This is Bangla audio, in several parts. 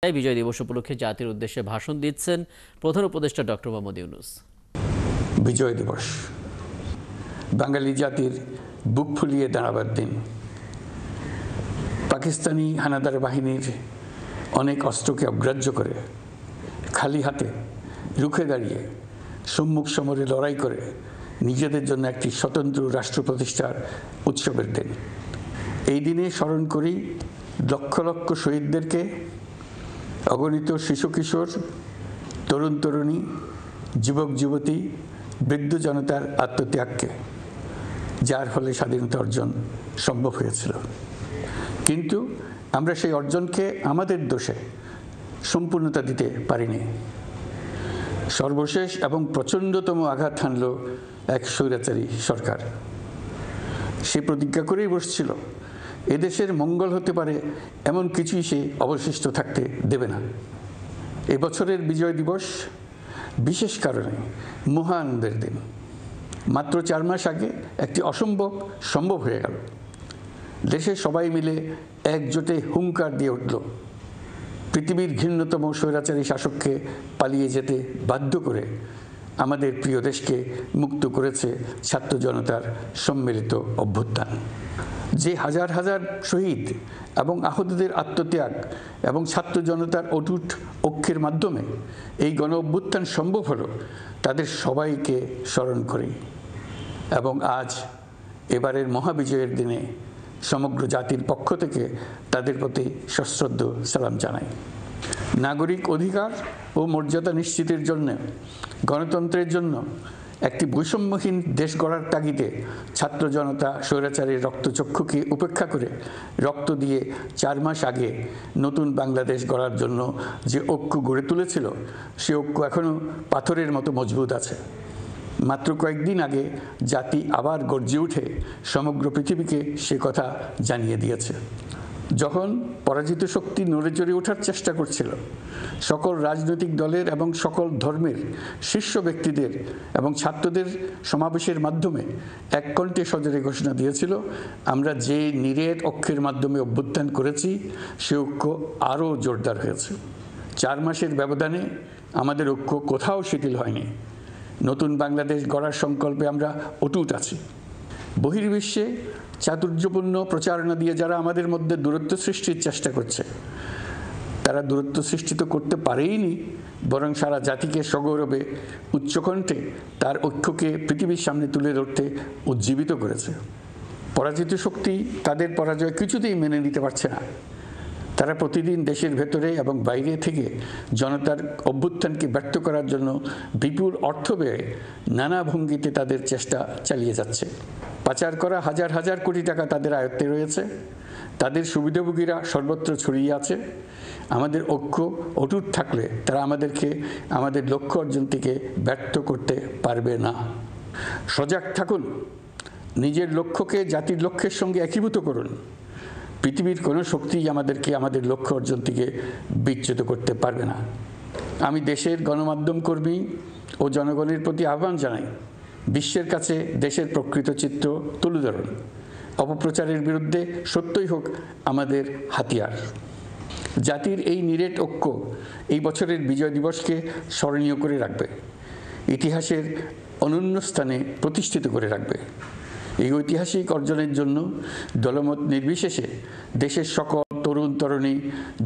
বিজয় দিবস উপলক্ষে জাতির উদ্দেশ্যে ভাষণ দিচ্ছেন প্রধান উপদেষ্টা ডক্টর মোহাম্মদ ইউনূস। বিজয় দিবস বাঙালি জাতির বুক ফুলিয়ে দাঁড়াবার দিন। পাকিস্তানি হানাদার বাহিনীর অনেক অস্ত্রকে অগ্রাহ্য করে খালি হাতে রুখে দাঁড়িয়ে সম্মুখ সমরে লড়াই করে নিজেদের জন্য একটি স্বতন্ত্র রাষ্ট্র প্রতিষ্ঠার উৎসবের দিন। এই দিনে স্মরণ করি লক্ষ লক্ষ শহীদদেরকে, অগণিত শিশু কিশোর, তরুণ তরুণী, যুবক যুবতী, বৃদ্ধ জনতার আত্মত্যাগকে, যার ফলে স্বাধীনতা অর্জন সম্ভব হয়েছিল। কিন্তু আমরা সেই অর্জনকে আমাদের দোষে সম্পূর্ণতা দিতে পারিনি। সর্বশেষ এবং প্রচণ্ডতম আঘাত হানল এক স্বৈরাচারী সরকার। সে প্রতিজ্ঞা করেই বসছিল এদেশের মঙ্গল হতে পারে এমন কিছুই সে অবশিষ্ট থাকতে দেবে না। এবছরের বিজয় দিবস বিশেষ কারণে মহানন্দের দিন। মাত্র 4 মাস আগে একটি অসম্ভব সম্ভব হয়ে গেল। দেশের সবাই মিলে একজোটে হুঙ্কার দিয়ে উঠল। পৃথিবীর ঘৃণ্যতম স্বৈরাচারী শাসককে পালিয়ে যেতে বাধ্য করে আমাদের প্রিয় দেশকে মুক্ত করেছে ছাত্র জনতার সম্মিলিত অভ্যুত্থান। যে হাজার হাজার শহীদ এবং আহতদের আত্মত্যাগ এবং ছাত্র জনতার অটুট ঐক্যের মাধ্যমে এই গণ অভ্যুত্থান সম্ভব হলো, তাদের সবাইকে স্মরণ করি এবং আজ এবারের মহাবিজয়ের দিনে সমগ্র জাতির পক্ষ থেকে তাদের প্রতি সশ্রদ্ধ সালাম জানাই। নাগরিক অধিকার ও মর্যাদা নিশ্চিতের জন্য, গণতন্ত্রের জন্য একটি বৈষম্যহীন দেশ গড়ার তাগিদে ছাত্র জনতা স্বৈরাচারীর রক্তচক্ষুকে উপেক্ষা করে রক্ত দিয়ে 4 মাস আগে নতুন বাংলাদেশ গড়ার জন্য যে ঐক্য গড়ে তুলেছিল, সে ঐক্য এখনও পাথরের মতো মজবুত আছে। মাত্র কয়েকদিন আগে জাতি আবার গর্জে উঠে সমগ্র পৃথিবীকে সে কথা জানিয়ে দিয়েছে। যখন পরাজিত শক্তি নড়ে চড়ে ওঠার চেষ্টা করছিল, সকল রাজনৈতিক দলের এবং সকল ধর্মের শীর্ষ ব্যক্তিদের এবং ছাত্রদের সমাবেশের মাধ্যমে এক কণ্ঠে সজোরে ঘোষণা দিয়েছিল, আমরা যে নিরেট ঐক্যের মাধ্যমে অভ্যুত্থান করেছি সে ঐক্য আরও জোরদার হয়েছে। 4 মাসের ব্যবধানে আমাদের ঐক্য কোথাও শিথিল হয়নি। নতুন বাংলাদেশ গড়ার সংকল্পে আমরা অটুট আছি। বহির্বিশ্বে চাতুর্যপূর্ণ প্রচারণা দিয়ে যারা আমাদের মধ্যে দূরত্ব সৃষ্টির চেষ্টা করছে, তারা দূরত্ব সৃষ্টি তো করতে পারেইনি, বরং সারা জাতিকে সগৌরবে উচ্চকণ্ঠে তার ঐক্যকে পৃথিবীর সামনে তুলে ধরতে উজ্জীবিত করেছে। পরাজিত শক্তি তাদের পরাজয় কিছুতেই মেনে নিতে পারছে না। তারা প্রতিদিন দেশের ভেতরে এবং বাইরে থেকে জনতার অভ্যুত্থানকে ব্যর্থ করার জন্য বিপুল অর্থ ব্যয়ে নানা ভঙ্গিতে তাদের চেষ্টা চালিয়ে যাচ্ছে। পাচার করা হাজার হাজার কোটি টাকা তাদের আয়ত্তে রয়েছে। তাদের সুবিধাভোগীরা সর্বত্র ছড়িয়ে আছে। আমাদের ঐক্য অটুট থাকলে তারা আমাদেরকে আমাদের লক্ষ্য অর্জন থেকে ব্যর্থ করতে পারবে না। সজাগ থাকুন, নিজের লক্ষ্যকে জাতির লক্ষ্যের সঙ্গে একীভূত করুন। পৃথিবীর কোনো শক্তিই আমাদেরকে আমাদের লক্ষ্য অর্জন থেকে বিচ্যুত করতে পারবে না। আমি দেশের গণমাধ্যম কর্মী ও জনগণের প্রতি আহ্বান জানাই, বিশ্বের কাছে দেশের প্রকৃত চিত্র তুলে ধরুন। অপপ্রচারের বিরুদ্ধে সত্যই হোক আমাদের হাতিয়ার। জাতির এই নিরেট ঐক্য এই বছরের বিজয় দিবসকে স্মরণীয় করে রাখবে, ইতিহাসের অনন্য স্থানে প্রতিষ্ঠিত করে রাখবে। এই ঐতিহাসিক অর্জনের জন্য দলমত নির্বিশেষে দেশের সকল তরুণ তরুণী,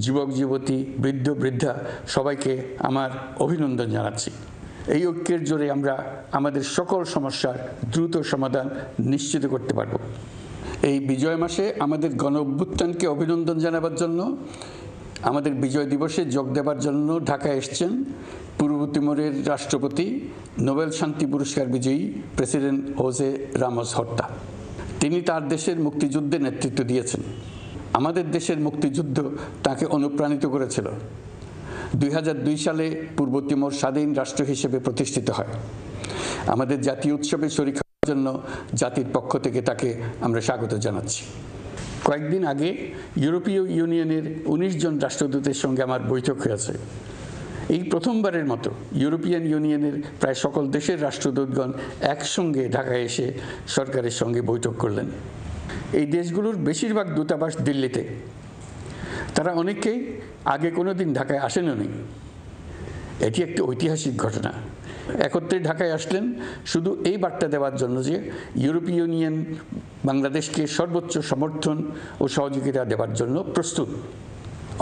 যুবক যুবতী, বৃদ্ধ বৃদ্ধা সবাইকে আমার অভিনন্দন জানাচ্ছি। এই ঐক্যের জোরে আমরা আমাদের সকল সমস্যার দ্রুত সমাধান নিশ্চিত করতে পারব। এই বিজয় মাসে আমাদের গণ অভ্যুত্থানকে অভিনন্দন জানাবার জন্য, আমাদের বিজয় দিবসে যোগ দেবার জন্য ঢাকায় এসছেন পূর্ব তিমুরের রাষ্ট্রপতি, নোবেল শান্তি পুরস্কার বিজয়ী প্রেসিডেন্ট হোসে রামোস হর্তা। তিনি তার দেশের মুক্তিযুদ্ধে নেতৃত্ব দিয়েছেন। আমাদের দেশের মুক্তিযুদ্ধ তাকে অনুপ্রাণিত করেছিল। 2002 সালে পূর্ব তিমুর স্বাধীন রাষ্ট্র হিসেবে প্রতিষ্ঠিত হয়। আমাদের জাতীয় উৎসবে শরীক হওয়ার জন্য জাতির পক্ষ থেকে তাকে আমরা স্বাগত জানাচ্ছি। কয়েকদিন আগে ইউরোপীয় ইউনিয়নের 19 জন রাষ্ট্রদূতের সঙ্গে আমার বৈঠক হয়েছে। এই প্রথমবারের মতো ইউরোপিয়ান ইউনিয়নের প্রায় সকল দেশের রাষ্ট্রদূতগণ একসঙ্গে ঢাকায় এসে সরকারের সঙ্গে বৈঠক করলেন। এই দেশগুলোর বেশিরভাগ দূতাবাস দিল্লিতে। তারা অনেকেই আগে কোনো দিন ঢাকায় আসেনও নি। এটি একটি ঐতিহাসিক ঘটনা। একত্রে ঢাকায় আসলেন শুধু এই বার্তা দেওয়ার জন্য যে ইউরোপীয় ইউনিয়ন বাংলাদেশকে সর্বোচ্চ সমর্থন ও সহযোগিতা দেওয়ার জন্য প্রস্তুত।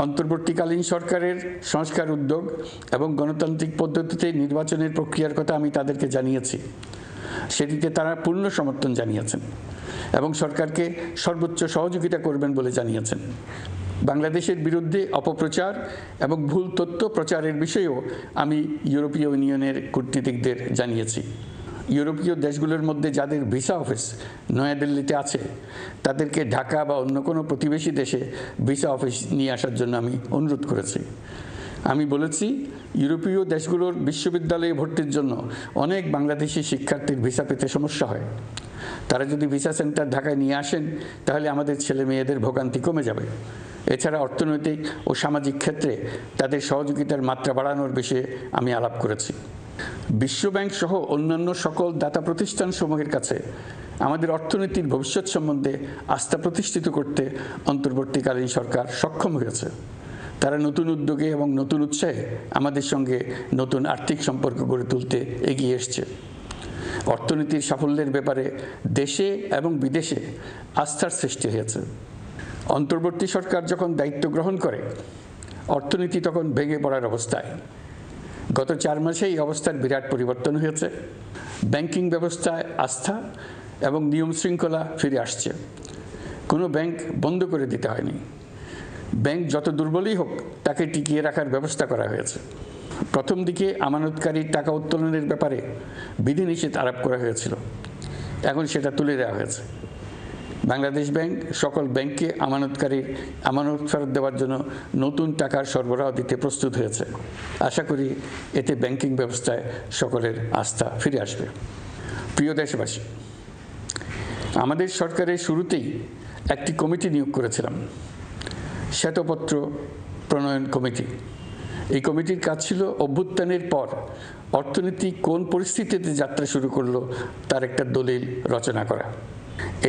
অন্তর্বর্তীকালীন সরকারের সংস্কার উদ্যোগ এবং গণতান্ত্রিক পদ্ধতিতে নির্বাচনের প্রক্রিয়ার কথা আমি তাদেরকে জানিয়েছি। সেটিতে তারা পূর্ণ সমর্থন জানিয়েছেন এবং সরকারকে সর্বোচ্চ সহযোগিতা করবেন বলে জানিয়েছেন। বাংলাদেশের বিরুদ্ধে অপপ্রচার এবং ভুল তথ্য প্রচারের বিষয়েও আমি ইউরোপীয় ইউনিয়নের কূটনীতিকদের জানিয়েছি। ইউরোপীয় দেশগুলোর মধ্যে যাদের ভিসা অফিস নয়াদিল্লিতে আছে তাদেরকে ঢাকা বা অন্য কোনো প্রতিবেশী দেশে ভিসা অফিস নিয়ে আসার জন্য আমি অনুরোধ করেছি। আমি বলেছি ইউরোপীয় দেশগুলোর বিশ্ববিদ্যালয়ে ভর্তির জন্য অনেক বাংলাদেশি শিক্ষার্থীর ভিসা পেতে সমস্যা হয়। তারা যদি ভিসা সেন্টার ঢাকায় নিয়ে আসেন তাহলে আমাদের ছেলে মেয়েদের ভোগান্তি কমে যাবে। এছাড়া অর্থনৈতিক ও সামাজিক ক্ষেত্রে তাদের সহযোগিতার মাত্রা বাড়ানোর বিষয়ে আমি আলাপ করেছি। বিশ্বব্যাংক সহ অন্যান্য সকল দাতা প্রতিষ্ঠানসমূহের কাছে আমাদের অর্থনীতির ভবিষ্যৎ সম্বন্ধে আস্থা প্রতিষ্ঠিত করতে অন্তর্বর্তীকালীন সরকার সক্ষম হয়েছে। তারা নতুন উদ্যোগে এবং নতুন উৎসাহে আমাদের সঙ্গে নতুন আর্থিক সম্পর্ক গড়ে তুলতে এগিয়ে এসছে। অর্থনীতির সাফল্যের ব্যাপারে দেশে এবং বিদেশে আস্থার সৃষ্টি হয়েছে। অন্তর্বর্তী সরকার যখন দায়িত্ব গ্রহণ করে অর্থনীতি তখন ভেঙে পড়ার অবস্থায়। গত 4 মাসে এই অবস্থার বিরাট পরিবর্তন হয়েছে। ব্যাংকিং ব্যবস্থায় আস্থা এবং নিয়ম শৃঙ্খলা ফিরে আসছে। কোনো ব্যাংক বন্ধ করে দিতে হয়নি। ব্যাংক যত দুর্বলই হোক তাকে টিকিয়ে রাখার ব্যবস্থা করা হয়েছে। প্রথম দিকে আমানতকারীর টাকা উত্তোলনের ব্যাপারে বিধিনিষেধ আরোপ করা হয়েছিল, এখন সেটা তুলে দেওয়া হয়েছে। বাংলাদেশ ব্যাংক সকল ব্যাংককে আমানতকারীর আমানত ফেরত দেওয়ার জন্য নতুন টাকার সরবরাহ দিতে প্রস্তুত হয়েছে। আশা করি এতে ব্যাংকিং ব্যবস্থায় সকলের আস্থা ফিরে আসবে। প্রিয় দেশবাসী, আমাদের সরকারের শুরুতেই একটি কমিটি নিয়োগ করেছিলাম, শ্বেতপত্র প্রণয়ন কমিটি। এই কমিটির কাজ ছিল অভ্যুত্থানের পর অর্থনীতি কোন পরিস্থিতিতে যাত্রা শুরু করলো তার একটা দলিল রচনা করা।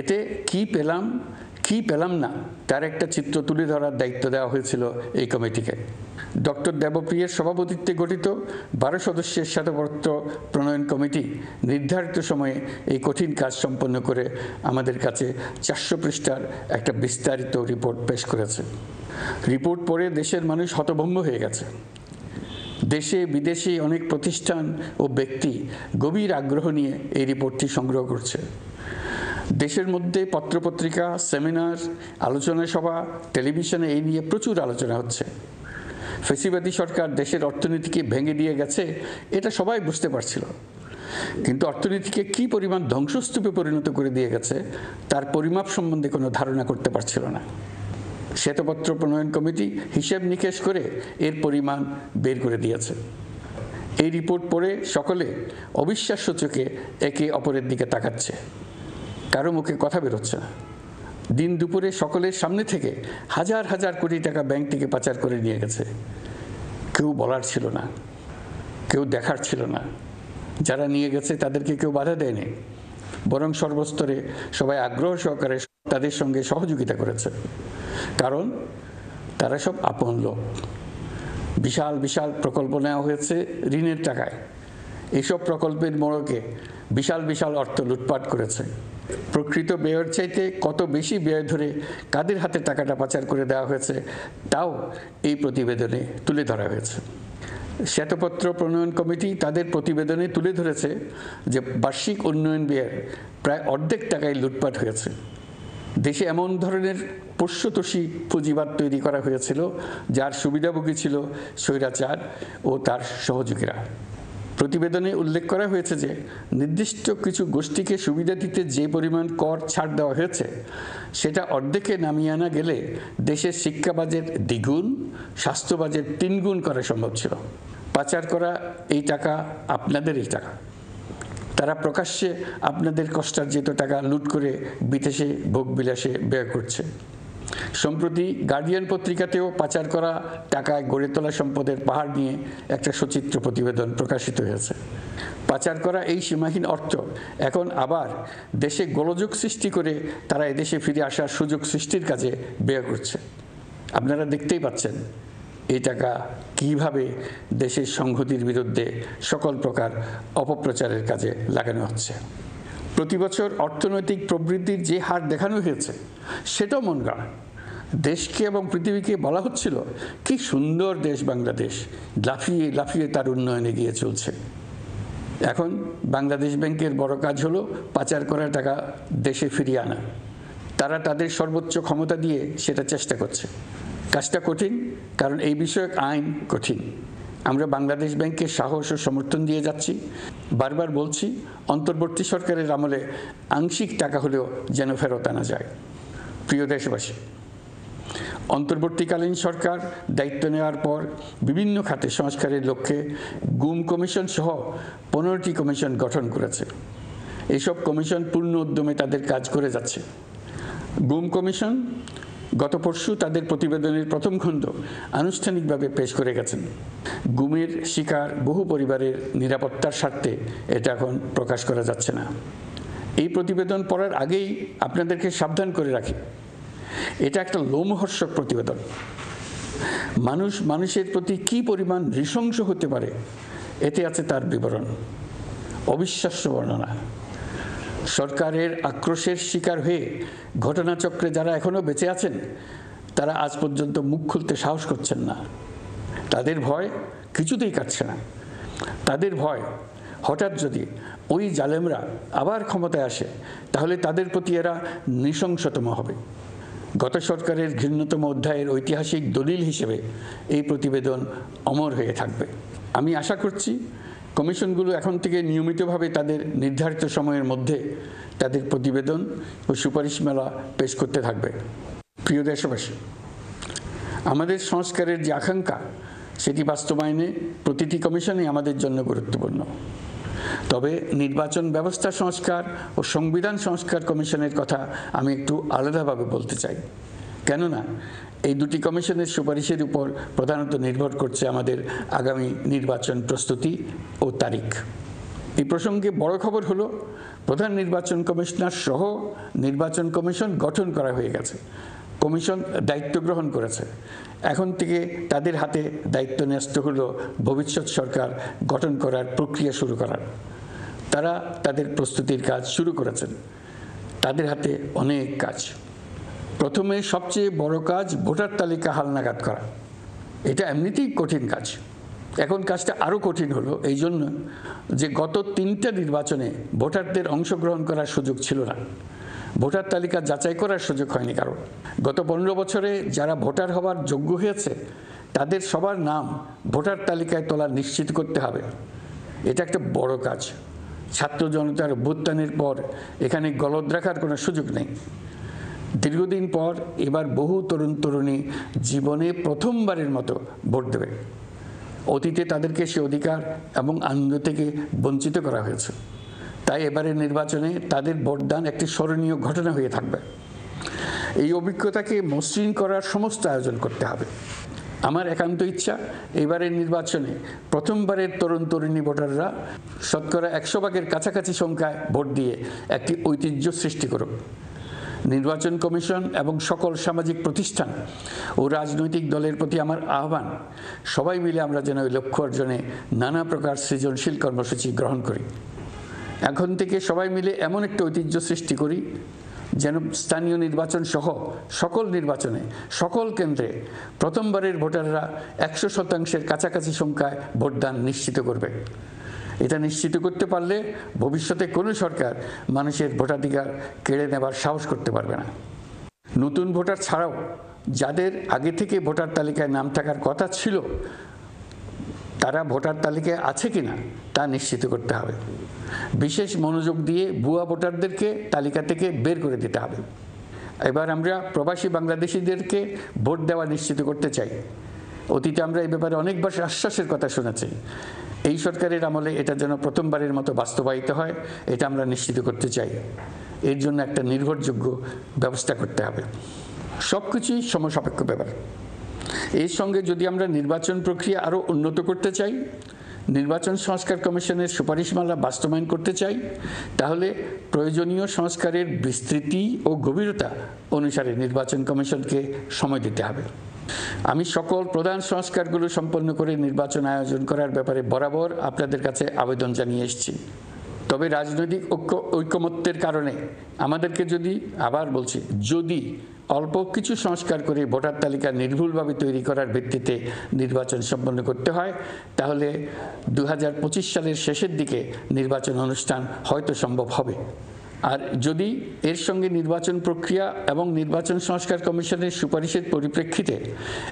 এতে কি পেলাম না তার একটা চিত্র তুলে ধরার দায়িত্ব দেওয়া হয়েছিল এই কমিটিকে। ডক্টর দেবপ্রিয়ের সভাপতিত্বে গঠিত 12 সদস্যের শ্বেতপত্র প্রণয়ন কমিটি নির্ধারিত সময়ে এই কঠিন কাজ সম্পন্ন করে আমাদের কাছে 400 পৃষ্ঠার একটা বিস্তারিত রিপোর্ট পেশ করেছে। রিপোর্ট পড়ে দেশের মানুষ হতভম্ব হয়ে গেছে। দেশে বিদেশে অনেক প্রতিষ্ঠান ও ব্যক্তি গভীর আগ্রহ নিয়ে এই রিপোর্টটি সংগ্রহ করছে। দেশের মধ্যে পত্রপত্রিকা, সেমিনার, আলোচনা সভা, টেলিভিশনে এই নিয়ে প্রচুর আলোচনা হচ্ছে। ফ্যাসিবাদী সরকার দেশের অর্থনীতিকে ভেঙে দিয়ে গেছে এটা সবাই বুঝতে পারছিল, কিন্তু অর্থনীতিকে কি পরিমাণ ধ্বংসস্তূপে পরিণত করে দিয়ে গেছে তার পরিমাপ সম্বন্ধে কোনো ধারণা করতে পারছিল না। শ্বেতপত্র প্রণয়ন কমিটি হিসেব নিকেশ করে এর পরিমাণ বের করে দিয়েছে। এই রিপোর্ট পড়ে সকলে অবিশ্বাস্য চোখে একে অপরের দিকে তাকাচ্ছে। কারো মুখে কথা বেরোচ্ছে না। দিন দুপুরে সকলের সামনে থেকে হাজার হাজার কোটি টাকা ব্যাংক থেকে পাচার করে নিয়ে গেছে। কেউ বলার ছিল না, কেউ দেখার ছিল না। যারা নিয়ে গেছে তাদেরকে কেউ বাধা দেয়নি, বরং সর্বস্তরে সবাই আগ্রহ সহকারে তাদের সঙ্গে সহযোগিতা করেছে। কারণ তারা সব আপন লোক। বিশাল বিশাল প্রকল্প নেওয়া হয়েছে ঋণের টাকায়। এইসব প্রকল্পের মোড়কে বিশাল বিশাল অর্থ লুটপাট করেছে। প্রকৃত ব্যয়ের চাইতে কত বেশি ব্যয় ধরে কাদের হাতে টাকাটা পাচার করে দেওয়া হয়েছে তাও এই প্রতিবেদনে তুলে ধরা হয়েছে। শ্বেতপত্র প্রণয়ন কমিটি তাদের প্রতিবেদনে তুলে ধরেছে যে বার্ষিক উন্নয়ন ব্যয়ের প্রায় অর্ধেক টাকায় লুটপাট হয়েছে। দেশে এমন ধরনের পোষ্যতোষী পুঁজিবাদ তৈরি করা হয়েছিল যার সুবিধাভোগী ছিল স্বৈরাচার ও তার সহযোগীরা। প্রতিবেদনে উল্লেখ করা হয়েছে যে নির্দিষ্ট কিছু গোষ্ঠীকে সুবিধা দিতে যে পরিমাণ কর ছাড় দেওয়া হয়েছে সেটা অর্ধেকে নামিয়ে আনা গেলে দেশের শিক্ষা বাজেট দ্বিগুণ, স্বাস্থ্য বাজেট 3 গুণ করা সম্ভব ছিল। পাচার করা এই টাকা আপনাদেরই টাকা। তারা প্রকাশ্যে আপনাদের কষ্টার্জিত টাকা লুট করে বিদেশে ভোগবিলাসে ব্যয় করছে। সম্প্রতি গার্ডিয়ান পত্রিকাতেও পাচার করা টাকায় গড়ে তোলা সম্পদের পাহাড় নিয়ে একটা সচিত্র প্রতিবেদন প্রকাশিত হয়েছে। পাচার করা এই সীমাহীন অর্থ এখন আবার দেশে গোলযোগ সৃষ্টি করে তারা এদেশে ফিরে আসার সুযোগ সৃষ্টির কাজে ব্যয় করছে। আপনারা দেখতেই পাচ্ছেন এই টাকা কিভাবে দেশের সংহতির বিরুদ্ধে সকল প্রকার অপপ্রচারের কাজে লাগানো হচ্ছে। প্রতি বছর অর্থনৈতিক প্রবৃদ্ধির যে হার দেখানো হয়েছে সেটাও মন গড়া। দেশকে এবং পৃথিবীকে বলা হচ্ছিল কি সুন্দর দেশ বাংলাদেশ, লাফিয়ে লাফিয়ে তার উন্নয়নে গিয়ে চলছে। এখন বাংলাদেশ ব্যাংকের বড় কাজ হলো পাচার করা টাকা দেশে ফিরিয়ে আনা। তারা তাদের সর্বোচ্চ ক্ষমতা দিয়ে সেটা চেষ্টা করছে। কাজটা কঠিন, কারণ এই বিষয়ক আইন কঠিন। আমরা বাংলাদেশ ব্যাংকে সাহস ও সমর্থন দিয়ে যাচ্ছি। বারবার বলছি, অন্তর্বর্তী সরকারের আমলে আংশিক টাকা হলেও যেন ফেরত আনা যায়। প্রিয় দেশবাসী, অন্তর্বর্তীকালীন সরকার দায়িত্ব নেওয়ার পর বিভিন্ন খাতে সংস্কারের লক্ষ্যে গুম কমিশন সহ 15টি কমিশন গঠন করেছে। এইসব কমিশন পূর্ণ উদ্যমে তাদের কাজ করে যাচ্ছে। গুম কমিশন গত পরশু তাদের প্রতিবেদনের প্রথম খণ্ড আনুষ্ঠানিকভাবে পেশ করে গেছেন। গুমের শিকার বহু পরিবারের নিরাপত্তার স্বার্থে এটা এখন প্রকাশ করা যাচ্ছে না। এই প্রতিবেদন পড়ার আগেই আপনাদেরকে সাবধান করে রাখি, এটা একটা লোমহর্ষক প্রতিবেদন। মানুষ মানুষের প্রতি কি পরিমাণ নৃশংস হতে পারে এতে আছে তার বিবরণ। অবিশ্বাস্য বর্ণনা। সরকারের আক্রোশের শিকার হয়ে ঘটনাচক্রে যারা এখনো বেঁচে আছেন তারা আজ পর্যন্ত মুখ খুলতে সাহস করছেন না। তাদের ভয় কিছুতেই কাটছে না। তাদের ভয় হঠাৎ যদি ওই জালেমরা আবার ক্ষমতায় আসে তাহলে তাদের প্রতি এরা নৃশংসতম হবে। গত সরকারের ঘৃণ্যতম অধ্যায়ের ঐতিহাসিক দলিল হিসেবে এই প্রতিবেদন অমর হয়ে থাকবে। আমি আশা করছি কমিশনগুলো এখন থেকে নিয়মিতভাবে তাদের নির্ধারিত সময়ের মধ্যে তাদের প্রতিবেদন ও সুপারিশমালা পেশ করতে থাকবে। প্রিয় দেশবাসী, আমাদের সংস্কারের যে আকাঙ্ক্ষা সেটি বাস্তবায়নে প্রতিটি কমিশনই আমাদের জন্য গুরুত্বপূর্ণ। তবে নির্বাচন ব্যবস্থা সংস্কার ও সংবিধান সংস্কার কমিশনের কথা আমি একটু আলাদাভাবে বলতে চাই। কেননা এই দুটি কমিশনের সুপারিশের উপর প্রধানত নির্ভর করছে আমাদের আগামী নির্বাচন প্রস্তুতি ও তারিখ। এই প্রসঙ্গে বড় খবর হলো প্রধান নির্বাচন কমিশনার সহ নির্বাচন কমিশন গঠন করা হয়ে গেছে। কমিশন দায়িত্ব গ্রহণ করেছে। এখন থেকে তাদের হাতে দায়িত্ব ন্যস্ত হলো ভবিষ্যৎ সরকার গঠন করার প্রক্রিয়া শুরু করার। তারা তাদের প্রস্তুতির কাজ শুরু করেছেন। তাদের হাতে অনেক কাজ। প্রথমে সবচেয়ে বড় কাজ ভোটার তালিকা হালনাগাদ করা। এটা এমনিতেই কঠিন কাজ। এখন কাজটা আরও কঠিন হলো এই জন্য যে গত 3টা নির্বাচনে ভোটারদের অংশগ্রহণ করার সুযোগ ছিল না। ভোটার তালিকা যাচাই করার সুযোগ হয়নি কারণ। গত 15 বছরে যারা ভোটার হওয়ার যোগ্য হয়েছে তাদের সবার নাম ভোটার তালিকায় তোলা নিশ্চিত করতে হবে। এটা একটা বড় কাজ। ছাত্র জনতার অভ্যুত্থানের পর এখানে গলদ রাখার কোনো সুযোগ নেই। দীর্ঘদিন পর এবার বহু তরুণ তরুণী জীবনে প্রথমবারের মতো ভোট দেবে। অতীতে তাদেরকে সে অধিকার এবং আনন্দ থেকে বঞ্চিত করা হয়েছে। তাই এবারের নির্বাচনে তাদের ভোটদান একটি স্মরণীয় ঘটনা হয়ে থাকবে। এই অভিজ্ঞতাকে মসৃণ করার সমস্ত আয়োজন করতে হবে। আমার একান্ত ইচ্ছা এবারের নির্বাচনে প্রথমবারের তরুণ তরুণী ভোটাররা শতকরা 100% কাছাকাছি সংখ্যায় ভোট দিয়ে একটি ঐতিহ্য সৃষ্টি করুক। নির্বাচন কমিশন এবং সকল সামাজিক প্রতিষ্ঠান ও রাজনৈতিক দলের প্রতি আমার আহ্বান, সবাই মিলে আমরা যেন ওই লক্ষ্য অর্জনে নানা প্রকার সৃজনশীল কর্মসূচি গ্রহণ করি। এখন থেকে সবাই মিলে এমন একটা ঐতিহ্য সৃষ্টি করি যেন স্থানীয় নির্বাচন সহ সকল নির্বাচনে সকল কেন্দ্রে প্রথমবারের ভোটাররা 100% কাছাকাছি সংখ্যায় ভোটদান নিশ্চিত করবে। এটা নিশ্চিত করতে পারলে ভবিষ্যতে কোনো সরকার মানুষের ভোটাধিকার কেড়ে নেবার সাহস করতে পারবে না। নতুন ভোটার ছাড়াও যাদের আগে থেকে ভোটার তালিকায় নাম থাকার কথা ছিল তারা ভোটার তালিকায় আছে কিনা তা নিশ্চিত করতে হবে। বিশেষ মনোযোগ দিয়ে ভুয়া ভোটারদেরকে তালিকা থেকে বের করে দিতে হবে। এবার আমরা প্রবাসী বাংলাদেশিদেরকে ভোট দেওয়া নিশ্চিত করতে চাই। অতীতে আমরা এই ব্যাপারে অনেকবার আশ্বাসের কথা শুনেছি। এই সরকারের আমলে এটা যেন প্রথমবারের মতো বাস্তবায়িত হয়, এটা আমরা নিশ্চিত করতে চাই। এর জন্য একটা নির্ভরযোগ্য ব্যবস্থা করতে হবে। সব কিছুই সমসাপেক্ষ ব্যাপার। এর সঙ্গে যদি আমরা নির্বাচন প্রক্রিয়া আরও উন্নত করতে চাই, নির্বাচন সংস্কার কমিশনের সুপারিশমালা বাস্তবায়ন করতে চাই, তাহলে প্রয়োজনীয় সংস্কারের বিস্তৃতি ও গভীরতা অনুসারে নির্বাচন কমিশনকে সময় দিতে হবে। আমি সকল প্রধান সংস্কারগুলো সম্পন্ন করে নির্বাচন আয়োজন করার ব্যাপারে বরাবর আপনাদের কাছে আবেদন জানিয়ে এসেছি। তবে রাজনৈতিক ঐকমত্যের কারণে আমাদেরকে যদি অল্প কিছু সংস্কার করে ভোটার তালিকা নির্ভুলভাবে তৈরি করার ভিত্তিতে নির্বাচন সম্পন্ন করতে হয়, তাহলে 2025 সালের শেষের দিকে নির্বাচন অনুষ্ঠান হয়তো সম্ভব হবে। আর যদি এর সঙ্গে নির্বাচন প্রক্রিয়া এবং নির্বাচন সংস্কার কমিশনের সুপারিশের পরিপ্রেক্ষিতে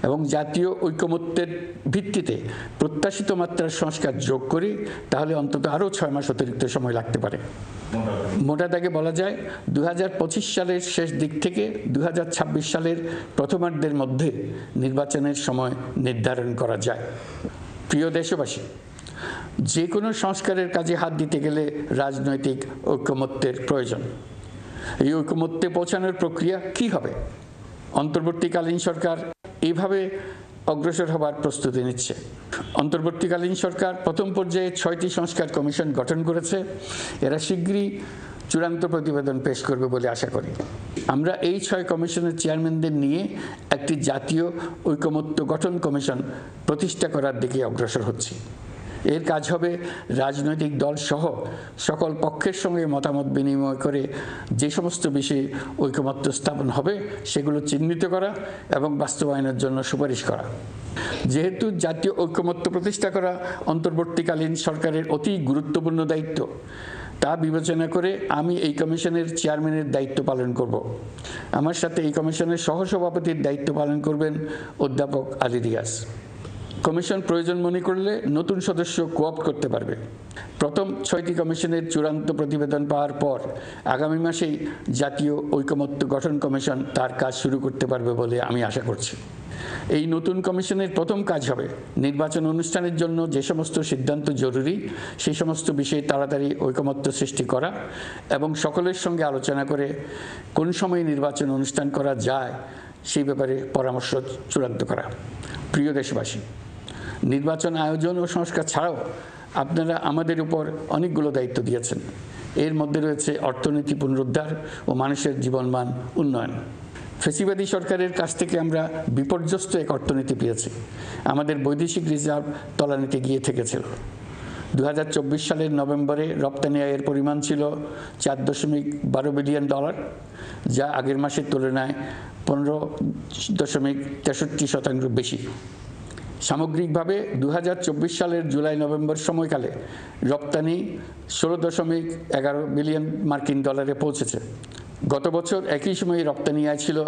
এবং জাতীয় ঐকমত্যের ভিত্তিতে প্রত্যাশিত মাত্রার সংস্কার যোগ করি, তাহলে অন্তত আরও 6 মাস অতিরিক্ত সময় লাগতে পারে। মোটা দাগে বলা যায় 2025 সালের শেষ দিক থেকে 2026 সালের প্রথমার্ধের মধ্যে নির্বাচনের সময় নির্ধারণ করা যায়। প্রিয় দেশবাসী, যে কোনো সংস্কারের কাজে হাত দিতে গেলে রাজনৈতিক ঐকমত্যের প্রয়োজন। এই ঐকমত্যে পৌঁছানোর প্রক্রিয়া কি হবে? অন্তর্বর্তীকালীন সরকার এইভাবে অগ্রসর হবার প্রস্তুতি নিচ্ছে। অন্তর্বর্তীকালীন সরকার প্রথম পর্যায়ে 6টি সংস্কার কমিশন গঠন করেছে। এরা শীঘ্রই চূড়ান্ত প্রতিবেদন পেশ করবে বলে আশা করি। আমরা এই 6 কমিশনের চেয়ারম্যানদের নিয়ে একটি জাতীয় ঐকমত্য গঠন কমিশন প্রতিষ্ঠা করার দিকে অগ্রসর হচ্ছি। এর কাজ হবে রাজনৈতিক দল সহ সকল পক্ষের সঙ্গে মতামত বিনিময় করে যে সমস্ত বিষয়ে ঐকমত্য স্থাপন হবে সেগুলো চিহ্নিত করা এবং বাস্তবায়নের জন্য সুপারিশ করা। যেহেতু জাতীয় ঐকমত্য প্রতিষ্ঠা করা অন্তর্বর্তীকালীন সরকারের অতি গুরুত্বপূর্ণ দায়িত্ব, তা বিবেচনা করে আমি এই কমিশনের চেয়ারম্যানের দায়িত্ব পালন করব। আমার সাথে এই কমিশনের সহসভাপতির দায়িত্ব পালন করবেন অধ্যাপক আলী রিয়াজ। কমিশন প্রয়োজন মনে করলে নতুন সদস্য কোঅপ্ট করতে পারবে। প্রথম 6টি কমিশনের চূড়ান্ত প্রতিবেদন পাওয়ার পর আগামী মাসেই জাতীয় ঐকমত্য গঠন কমিশন তার কাজ শুরু করতে পারবে বলে আমি আশা করছি। এই নতুন কমিশনের প্রথম কাজ হবে নির্বাচন অনুষ্ঠানের জন্য যে সমস্ত সিদ্ধান্ত জরুরি সেই সমস্ত বিষয়ে তাড়াতাড়ি ঐকমত্য সৃষ্টি করা এবং সকলের সঙ্গে আলোচনা করে কোন সময় নির্বাচন অনুষ্ঠান করা যায় সেই ব্যাপারে পরামর্শ চূড়ান্ত করা। প্রিয় দেশবাসী, নির্বাচন আয়োজন ও সংস্কার ছাড়াও আপনারা আমাদের উপর অনেকগুলো দায়িত্ব দিয়েছেন। এর মধ্যে রয়েছে অর্থনীতি পুনরুদ্ধার ও মানুষের জীবনমান উন্নয়ন। ফ্যাসিবাদী সরকারের কাছ থেকে আমরা বিপর্যস্ত এক অর্থনীতি পেয়েছি। আমাদের বৈদেশিক রিজার্ভ তলানিতে গিয়ে থেকেছিল। 2024 সালের নভেম্বরে রপ্তানি আয়ের পরিমাণ ছিল $4.12 বিলিয়ন, যা আগের মাসের তুলনায় 15.63% বেশি। সামগ্রিকভাবে 2024 সালের জুলাই নভেম্বর সময়কালে রপ্তানি $16.11 বিলিয়ন মার্কিন ডলারে পৌঁছেছে। গত বছর একই সময়ে রপ্তানি আয় ছিল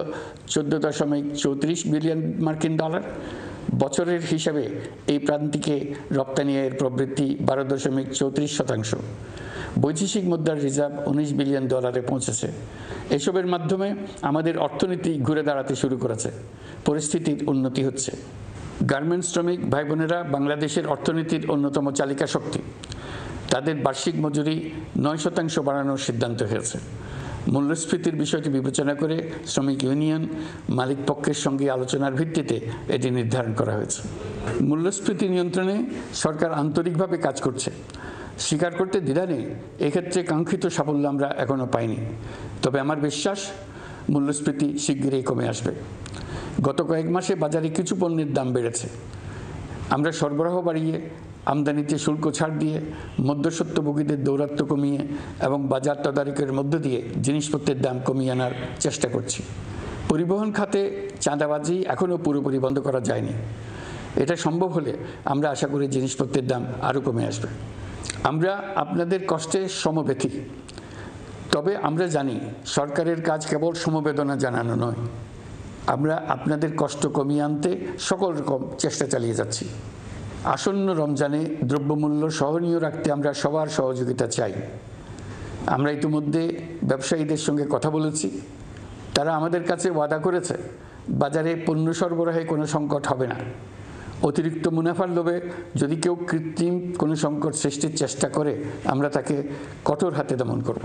$14.34 বিলিয়ন মার্কিন ডলার। বছরের হিসাবে এই প্রান্তিকে রপ্তানি আয়ের প্রবৃদ্ধি 12.34%। বৈদেশিক মুদ্রার রিজার্ভ $19 বিলিয়ন পৌঁছেছে। এসবের মাধ্যমে আমাদের অর্থনীতি ঘুরে দাঁড়াতে শুরু করেছে। পরিস্থিতির উন্নতি হচ্ছে। গার্মেন্টস শ্রমিক ভাই বোনেরা বাংলাদেশের অর্থনীতির অন্যতম চালিকা শক্তি। তাদের বার্ষিক মজুরি 9% বাড়ানোর সিদ্ধান্ত হয়েছে। মূল্যস্ফীতির বিষয়টি বিবেচনা করে শ্রমিক ইউনিয়ন মালিক পক্ষের সঙ্গে আলোচনার ভিত্তিতে এটি নির্ধারণ করা হয়েছে। মূল্যস্ফীতি নিয়ন্ত্রণে সরকার আন্তরিকভাবে কাজ করছে। স্বীকার করতে দ্বিধা নেই, এক্ষেত্রে কাঙ্ক্ষিত সাফল্য আমরা এখনও পাইনি। তবে আমার বিশ্বাস মূল্যস্ফীতি শিগগিরই কমে আসবে। গত কয়েক মাসে বাজারে কিছু পণ্যের দাম বেড়েছে। আমরা সরবরাহ বাড়িয়ে, আমদানিতে শুল্ক ছাড় দিয়ে, মধ্যস্বত্বভোগীদের দৌরাত্ম্য কমিয়ে এবং বাজার তদারকির মধ্য দিয়ে জিনিসপত্রের দাম কমিয়ে আনার চেষ্টা করছি। পরিবহন খাতে চাঁদাবাজি এখনও পুরোপুরি বন্ধ করা যায়নি। এটা সম্ভব হলে আমরা আশা করি জিনিসপত্রের দাম আরও কমে আসবে। আমরা আপনাদের কষ্টে সমব্যথী। তবে আমরা জানি সরকারের কাজ কেবল সমবেদনা জানানো নয়। আমরা আপনাদের কষ্ট কমিয়ে আনতে সকল রকম চেষ্টা চালিয়ে যাচ্ছি। আসন্ন রমজানে দ্রব্যমূল্য সহনীয় রাখতে আমরা সবার সহযোগিতা চাই। আমরা ইতিমধ্যে ব্যবসায়ীদের সঙ্গে কথা বলেছি। তারা আমাদের কাছে ওয়াদা করেছে বাজারে পণ্য সরবরাহে কোনো সংকট হবে না। অতিরিক্ত মুনাফার লোভে যদি কেউ কৃত্রিম কোনো সংকট সৃষ্টির চেষ্টা করে আমরা তাকে কঠোর হাতে দমন করব।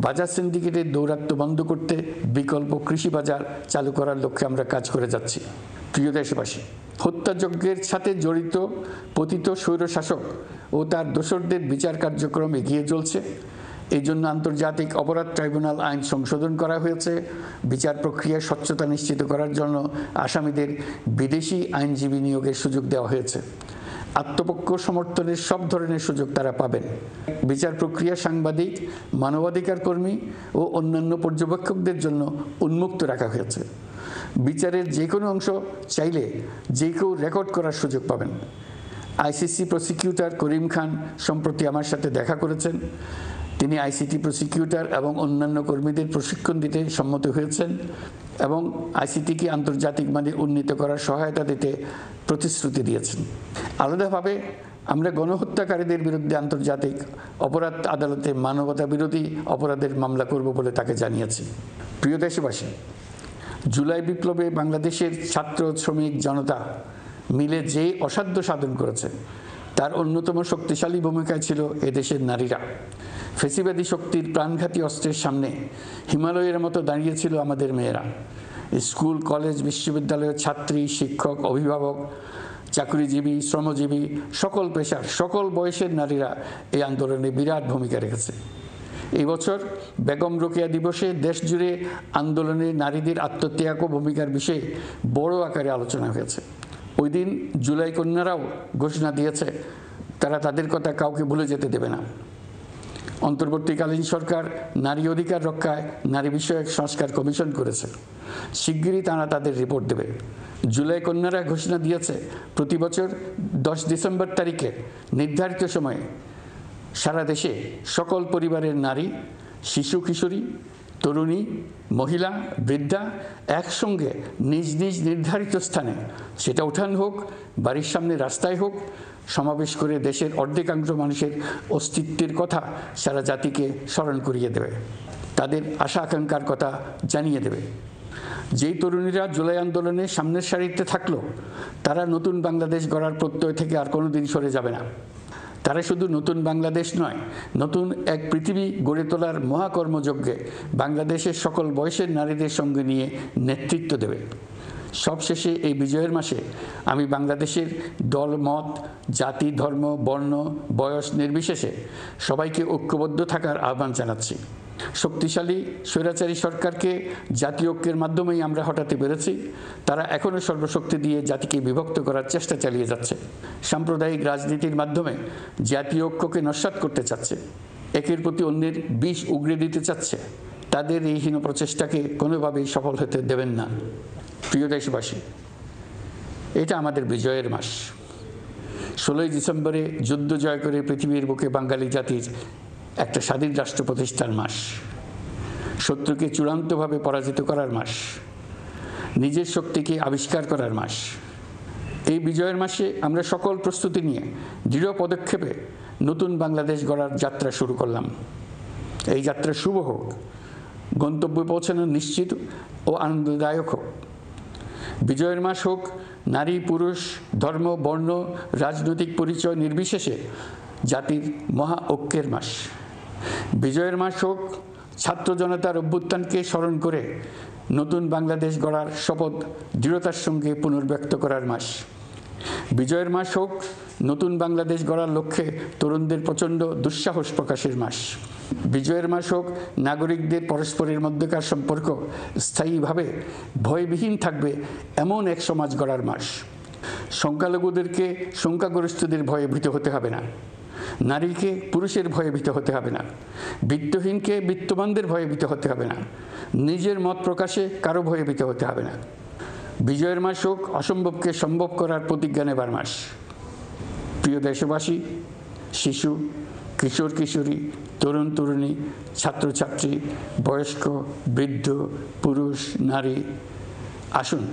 বাজার সিন্ডিকেটের দৌরাত্ম্য বন্ধ করতে বিকল্প কৃষি বাজার চালু করার লক্ষ্যে আমরা কাজ করে যাচ্ছি। প্রিয় দেশবাসী, হত্যাযজ্ঞের সাথে জড়িত পতিত স্বৈরশাসক ও তার দোসরদের বিচার কার্যক্রম এগিয়ে চলছে। এই জন্য আন্তর্জাতিক অপরাধ ট্রাইব্যুনাল আইন সংশোধন করা হয়েছে। বিচার প্রক্রিয়ার স্বচ্ছতা নিশ্চিত করার জন্য আসামিদের বিদেশি আইনজীবী নিয়োগের সুযোগ দেওয়া হয়েছে। আত্মপক্ষ সমর্থনের সব ধরনের সুযোগ তারা পাবেন। বিচার প্রক্রিয়া সাংবাদিক, মানবাধিকার কর্মী ও অন্যান্য পর্যবেক্ষকদের জন্য উন্মুক্ত রাখা হয়েছে। বিচারের যে কোনো অংশ চাইলে যে কেউ রেকর্ড করার সুযোগ পাবেন। আইসিসি প্রসিকিউটর করিম খান সম্প্রতি আমার সাথে দেখা করেছেন। তিনি আইসিটি প্রসিকিউটর এবং অন্যান্য কর্মীদের প্রশিক্ষণ দিতে সম্মত হয়েছেন এবং আইসিটিকে আন্তর্জাতিক মানে উন্নীত করার সহায়তা দিতে প্রতিশ্রুতি দিয়েছেন। আলাদাভাবে আমরা গণহত্যাকারীদের বিরুদ্ধে আন্তর্জাতিক অপরাধ আদালতে মানবতা বিরোধী অপরাধের মামলা করব বলে তাকে জানিয়েছি। প্রিয় দেশবাসী, জুলাই বিপ্লবে বাংলাদেশের ছাত্র শ্রমিক জনতা মিলে যে অসাধ্য সাধন করেছে তার অন্যতম শক্তিশালী ভূমিকায় ছিল এদেশের নারীরা। ফেসিবাদী শক্তির প্রাণঘাতী অস্ত্রের সামনে হিমালয়ের মতো দাঁড়িয়েছিল আমাদের মেয়েরা। স্কুল, কলেজ, বিশ্ববিদ্যালয়ের ছাত্রী, শিক্ষক, অভিভাবক, চাকরিজীবী, শ্রমজীবী, সকল পেশার, সকল বয়সের নারীরা এই আন্দোলনে বিরাট ভূমিকা রেখেছে। এই বছর বেগম রোকেয়া দিবসে দেশ জুড়ে আন্দোলনে নারীদের আত্মত্যাগ ও ভূমিকার বিষয়ে বড় আকারে আলোচনা হয়েছে। ওই দিন জুলাই কন্যারাও ঘোষণা দিয়েছে তারা তাদের কথা কাউকে ভুলে যেতে দেবে না। অন্তর্বর্তীকালীন সরকার নারী অধিকার রক্ষায় নারী বিষয়ক সংস্কার কমিশন করেছে। শিগগিরই তারা তাদের রিপোর্ট দেবে। জুলাই কন্যারা ঘোষণা দিয়েছে প্রতি বছর 10 ডিসেম্বর তারিখে নির্ধারিত সময়ে সারা দেশে সকল পরিবারের নারী, শিশু, কিশোরী, তরুণী, মহিলা, বৃদ্ধা একসঙ্গে নিজ নিজ নির্ধারিত স্থানে, সেটা উঠান হোক, বাড়ির সামনে রাস্তায় হোক, সমাবেশ করে দেশের অর্ধেকাংশ মানুষের অস্তিত্বের কথা সারা জাতিকে স্মরণ করিয়ে দেবে, তাদের আশা আকাঙ্ক্ষার কথা জানিয়ে দেবে। যেই তরুণীরা জুলাই আন্দোলনে সামনের সারিতে থাকলো তারা নতুন বাংলাদেশ গড়ার প্রত্যয় থেকে আর কোনোদিন সরে যাবে না। তারা শুধু নতুন বাংলাদেশ নয়, নতুন এক পৃথিবী গড়ে তোলার মহাকর্মযজ্ঞে বাংলাদেশের সকল বয়সের নারীদের সঙ্গে নিয়ে নেতৃত্ব দেবে। সবশেষে এই বিজয়ের মাসে আমি বাংলাদেশের দল, মত, জাতি, ধর্ম, বর্ণ, বয়স নির্বিশেষে সবাইকে ঐক্যবদ্ধ থাকার আহ্বান জানাচ্ছি। শক্তিশালী স্বৈরাচারী সরকারকে জাতীয় ঐক্যের মাধ্যমেই আমরা হটাতে পেরেছি। তারা এখনও সর্বশক্তি দিয়ে জাতিকে বিভক্ত করার চেষ্টা চালিয়ে যাচ্ছে। সাম্প্রদায়িক রাজনীতির মাধ্যমে জাতীয় ঐক্যকে নস্যাৎ করতে চাচ্ছে, একের প্রতি অন্যের বিষ উগড়ে দিতে চাচ্ছে। তাদের এই হীন প্রচেষ্টাকে কোনোভাবেই সফল হতে দেবেন না। প্রিয় দেশবাসী, এটা আমাদের বিজয়ের মাস। 16ই ডিসেম্বরে যুদ্ধ জয় করে পৃথিবীর বুকে বাঙালি জাতির একটা স্বাধীন রাষ্ট্র প্রতিষ্ঠার মাস, শত্রুকে চূড়ান্তভাবে পরাজিত করার মাস, নিজের শক্তিকে আবিষ্কার করার মাস। এই বিজয়ের মাসে আমরা সকল প্রস্তুতি নিয়ে দৃঢ় পদক্ষেপে নতুন বাংলাদেশ গড়ার যাত্রা শুরু করলাম। এই যাত্রা শুভ হোক, গন্তব্যে পৌঁছানো নিশ্চিত ও আনন্দদায়ক হোক। বিজয়ের মাস হোক নারী, পুরুষ, ধর্ম, বর্ণ, রাজনৈতিক পরিচয় নির্বিশেষে জাতির মহা ঐক্যের মাস। বিজয়ের মাস হোক ছাত্র জনতার অভ্যুত্থানকে স্মরণ করে নতুন বাংলাদেশ গড়ার শপথ দৃঢ়তার সঙ্গে পুনর্ব্যক্ত করার মাস। বিজয়ের মাস হোক নতুন বাংলাদেশ গড়ার লক্ষ্যে তরুণদের প্রচণ্ড দুঃসাহস প্রকাশের মাস। বিজয়ের মাস হোক নাগরিকদের পরস্পরের মধ্যকার সম্পর্ক স্থায়ীভাবে ভয়বিহীন থাকবে এমন এক সমাজ গড়ার মাস। সংখ্যালঘুদেরকে সংখ্যাগরিষ্ঠদের ভয়ে ভীত হতে হবে না, নারীকে পুরুষের ভয়ে ভীত হতে হবে না, বিত্তহীনকে বিত্তবানদের ভয়ে ভীত হতে হবে না, নিজের মত প্রকাশে কারো ভয়ে ভীত হতে হবে না। বিজয়ের মাস হোক অসম্ভবকে সম্ভব করার প্রতিজ্ঞা নেবার মাস। প্রিয় দেশবাসী, শিশু, কিশোর কিশোরী, তরুণ তরুণী, ছাত্রছাত্রী, বয়স্ক, বৃদ্ধ, পুরুষ, নারী, আসুন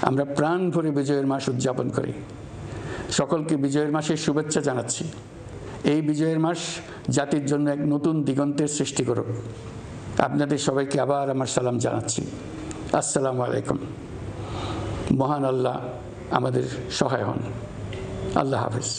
আমরা প্রাণ ভরে বিজয়ের মাস উদযাপন করি। সকলকে বিজয়ের মাসের শুভেচ্ছা জানাচ্ছি। এই বিজয়ের মাস জাতির জন্য এক নতুন দিগন্তের সৃষ্টি করুক। আপনাদের সবাইকে আবার আমার সালাম জানাচ্ছি। আসসালামু আলাইকুম। মহান আল্লাহ আমাদের সহায় হন। আল্লাহ হাফেজ।